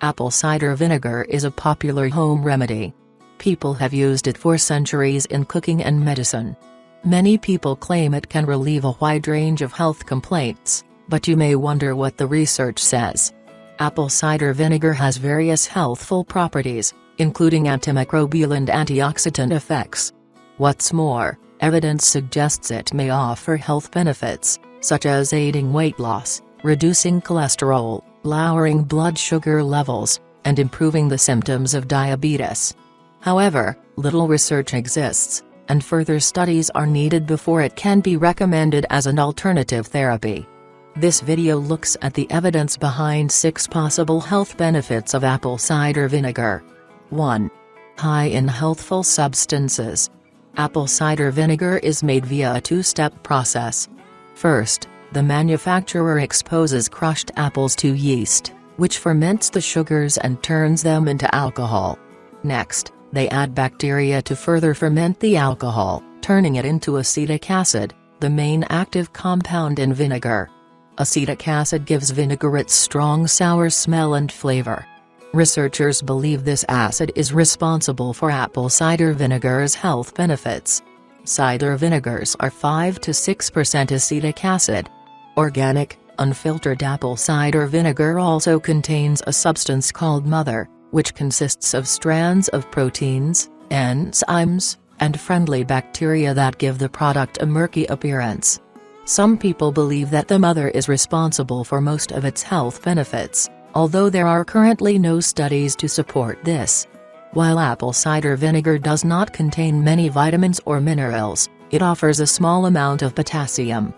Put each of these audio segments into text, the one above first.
Apple cider vinegar is a popular home remedy. People have used it for centuries in cooking and medicine. Many people claim it can relieve a wide range of health complaints, but you may wonder what the research says. Apple cider vinegar has various healthful properties, including antimicrobial and antioxidant effects. What's more, evidence suggests it may offer health benefits, such as aiding weight loss, reducing cholesterol, lowering blood sugar levels, and improving the symptoms of diabetes. However, little research exists, and further studies are needed before it can be recommended as an alternative therapy. This video looks at the evidence behind 6 possible health benefits of apple cider vinegar. 1. High in healthful substances. Apple cider vinegar is made via a 2-step process. First, the manufacturer exposes crushed apples to yeast, which ferments the sugars and turns them into alcohol. Next, they add bacteria to further ferment the alcohol, turning it into acetic acid, the main active compound in vinegar. Acetic acid gives vinegar its strong sour smell and flavor. Researchers believe this acid is responsible for apple cider vinegar's health benefits. Cider vinegars are 5 to 6% acetic acid. Organic, unfiltered apple cider vinegar also contains a substance called mother, which consists of strands of proteins, enzymes, and friendly bacteria that give the product a murky appearance. Some people believe that the mother is responsible for most of its health benefits, although there are currently no studies to support this. While apple cider vinegar does not contain many vitamins or minerals, it offers a small amount of potassium.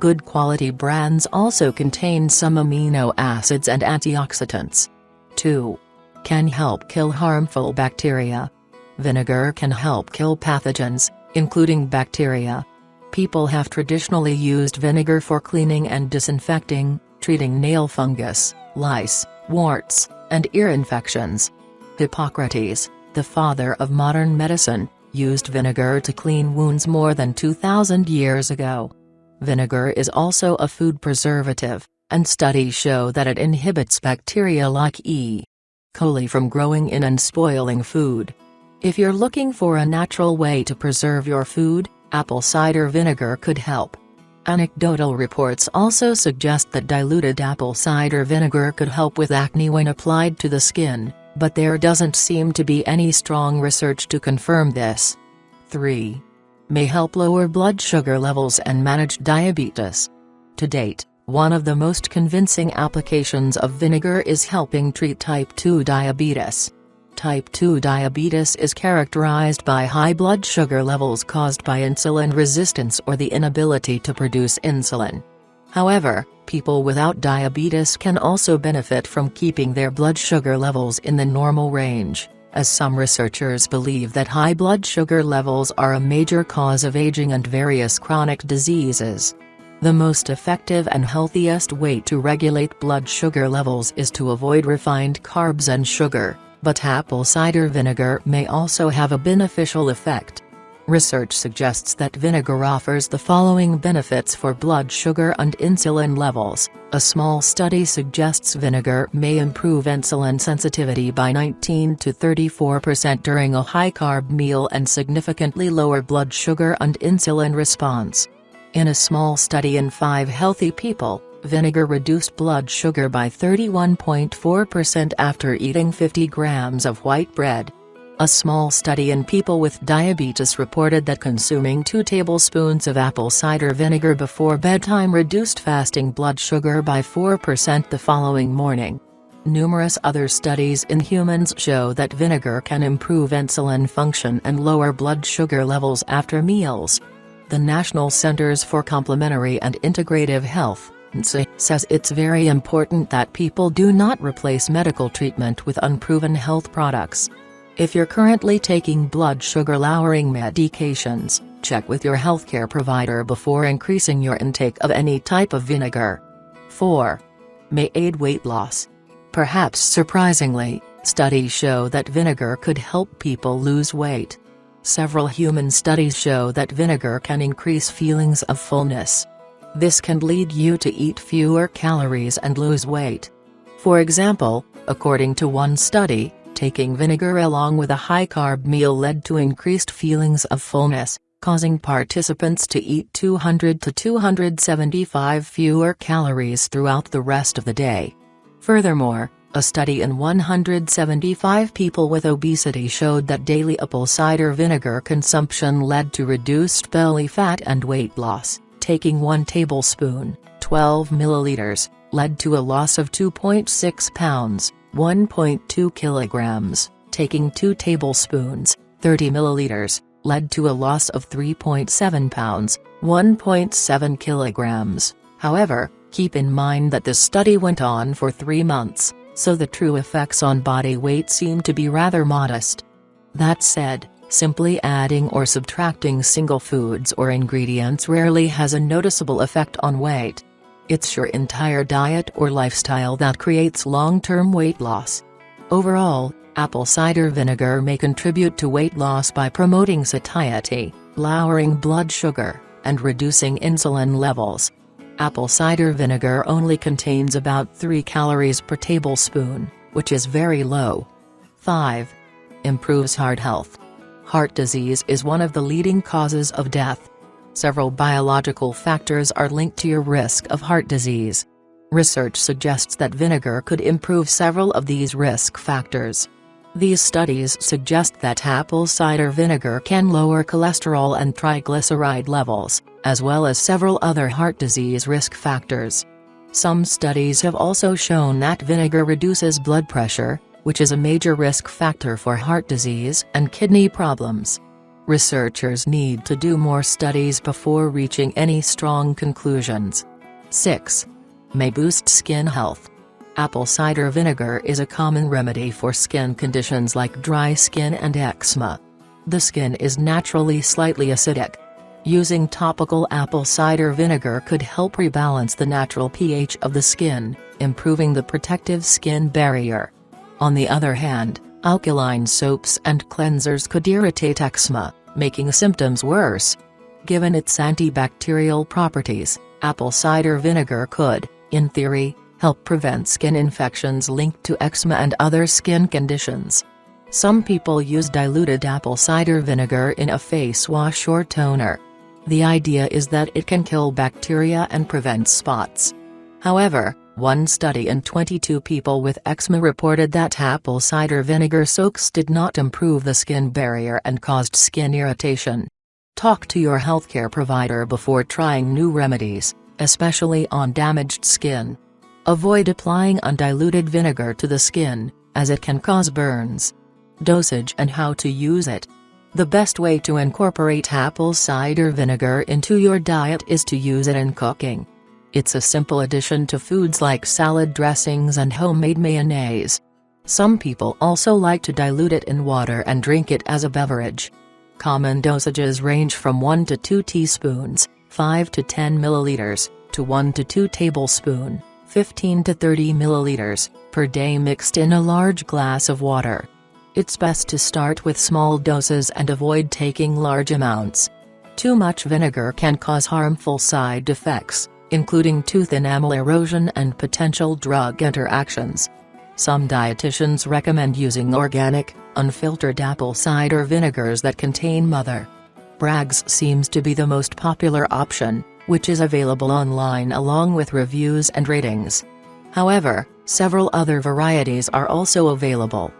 Good quality brands also contain some amino acids and antioxidants. 2. Can help kill harmful bacteria. Vinegar can help kill pathogens, including bacteria. People have traditionally used vinegar for cleaning and disinfecting, treating nail fungus, lice, warts, and ear infections. Hippocrates, the father of modern medicine, used vinegar to clean wounds more than 2,000 years ago. Vinegar is also a food preservative, and studies show that it inhibits bacteria like E. coli from growing in and spoiling food. If you're looking for a natural way to preserve your food, apple cider vinegar could help. Anecdotal reports also suggest that diluted apple cider vinegar could help with acne when applied to the skin, but there doesn't seem to be any strong research to confirm this. 3. May help lower blood sugar levels and manage diabetes. To date, one of the most convincing applications of vinegar is helping treat type 2 diabetes. Type 2 diabetes is characterized by high blood sugar levels caused by insulin resistance or the inability to produce insulin. However, people without diabetes can also benefit from keeping their blood sugar levels in the normal range, as some researchers believe that high blood sugar levels are a major cause of aging and various chronic diseases. The most effective and healthiest way to regulate blood sugar levels is to avoid refined carbs and sugar, but apple cider vinegar may also have a beneficial effect. Research suggests that vinegar offers the following benefits for blood sugar and insulin levels. A small study suggests vinegar may improve insulin sensitivity by 19 to 34% during a high-carb meal and significantly lower blood sugar and insulin response. In a small study in 5 healthy people, vinegar reduced blood sugar by 31.4% after eating 50 grams of white bread. A small study in people with diabetes reported that consuming 2 tablespoons of apple cider vinegar before bedtime reduced fasting blood sugar by 4% the following morning. Numerous other studies in humans show that vinegar can improve insulin function and lower blood sugar levels after meals. The National Centers for Complementary and Integrative Health says it's very important that people do not replace medical treatment with unproven health products. If you're currently taking blood sugar-lowering medications, check with your healthcare provider before increasing your intake of any type of vinegar. 4. May aid weight loss. Perhaps surprisingly, studies show that vinegar could help people lose weight. Several human studies show that vinegar can increase feelings of fullness. This can lead you to eat fewer calories and lose weight. For example, According to one study, taking vinegar along with a high-carb meal led to increased feelings of fullness, causing participants to eat 200 to 275 fewer calories throughout the rest of the day. Furthermore, a study in 175 people with obesity showed that daily apple cider vinegar consumption led to reduced belly fat and weight loss. Taking 1 tablespoon, 12 milliliters, led to a loss of 2.6 pounds, 1.2 kilograms. Taking 2 tablespoons, 30 milliliters, led to a loss of 3.7 pounds, 1.7 kilograms. However, keep in mind that this study went on for 3 months, so the true effects on body weight seem to be rather modest. That said, simply adding or subtracting single foods or ingredients rarely has a noticeable effect on weight. It's your entire diet or lifestyle that creates long-term weight loss. Overall, apple cider vinegar may contribute to weight loss by promoting satiety, lowering blood sugar, and reducing insulin levels. Apple cider vinegar only contains about 3 calories per tablespoon, which is very low. 5. Improves heart health. Heart disease is one of the leading causes of death. Several biological factors are linked to your risk of heart disease. Research suggests that vinegar could improve several of these risk factors. These studies suggest that apple cider vinegar can lower cholesterol and triglyceride levels, as well as several other heart disease risk factors. Some studies have also shown that vinegar reduces blood pressure, which is a major risk factor for heart disease and kidney problems. Researchers need to do more studies before reaching any strong conclusions. 6. May boost skin health. Apple cider vinegar is a common remedy for skin conditions like dry skin and eczema. The skin is naturally slightly acidic. Using topical apple cider vinegar could help rebalance the natural pH of the skin, improving the protective skin barrier. On the other hand, alkaline soaps and cleansers could irritate eczema, making symptoms worse. Given its antibacterial properties, apple cider vinegar could, in theory, help prevent skin infections linked to eczema and other skin conditions. Some people use diluted apple cider vinegar in a face wash or toner. The idea is that it can kill bacteria and prevent spots. However, one study in 22 people with eczema reported that apple cider vinegar soaks did not improve the skin barrier and caused skin irritation. Talk to your healthcare provider before trying new remedies, especially on damaged skin. Avoid applying undiluted vinegar to the skin, as it can cause burns. Dosage and how to use it. The best way to incorporate apple cider vinegar into your diet is to use it in cooking. It's a simple addition to foods like salad dressings and homemade mayonnaise. Some people also like to dilute it in water and drink it as a beverage. Common dosages range from 1 to 2 teaspoons, 5 to 10 milliliters, to 1 to 2 tablespoons, 15 to 30 milliliters, per day mixed in a large glass of water. It's best to start with small doses and avoid taking large amounts. Too much vinegar can cause harmful side effects, including tooth enamel erosion and potential drug interactions. Some dietitians recommend using organic, unfiltered apple cider vinegars that contain Mother Bragg's seems to be the most popular option, which is available online along with reviews and ratings. However, several other varieties are also available.